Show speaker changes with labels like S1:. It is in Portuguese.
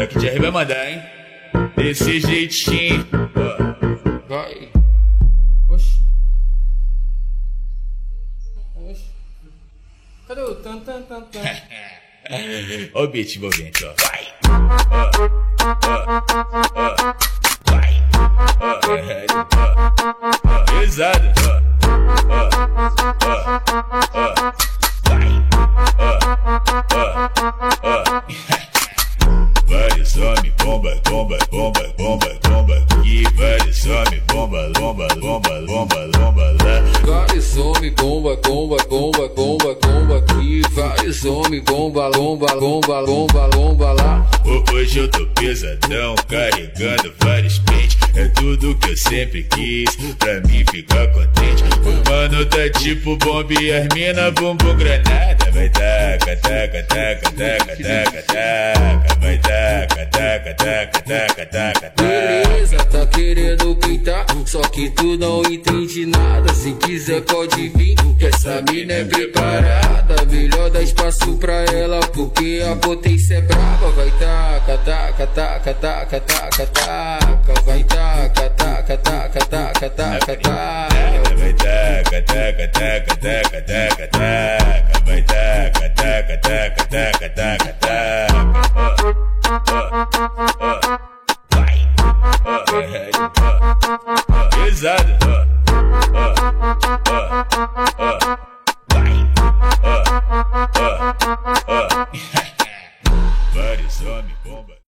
S1: Daqui de R vai mandar, hein? Desse jeitinho.
S2: Vai. Oxi. Oxi. Cadê o tan tan tan tan?
S1: Ó o beat envolvente, ó. Vai. Vai. Pesado. Vai. Vários homens, bomba, bomba, bomba, bomba, bomba. E vários homens, bomba, lomba, lomba, lomba, lomba lá.
S2: Vários homens, bomba, bomba, bomba, bomba, bomba aqui. Vários homens, bomba, lomba, lomba, lomba, lomba lá.
S1: Hoje eu tô pesadão, carregando vários pentes. É tudo que eu sempre quis, pra mim ficar contente. O mano tá tipo bomba e as mina bumbum granada. Vai taca, taca, taca, taca, taca, taca. Vai taca, taca, taca, taca, taca, taca.
S2: Beleza, tá querendo pintar, só que tu não entende nada. Se quiser pode vir, que essa mina é preparada. Melhor dar espaço pra ela, porque a potência é brava. Vai taca, taca, taca, taca, taca, taca. Vai taca, taca, taca, taca, taca, taca.
S1: Vai taca, taca, taca, taca, taca, taca. Vai taca, taca, taca, taca, taca, taca. Vai. Pesado.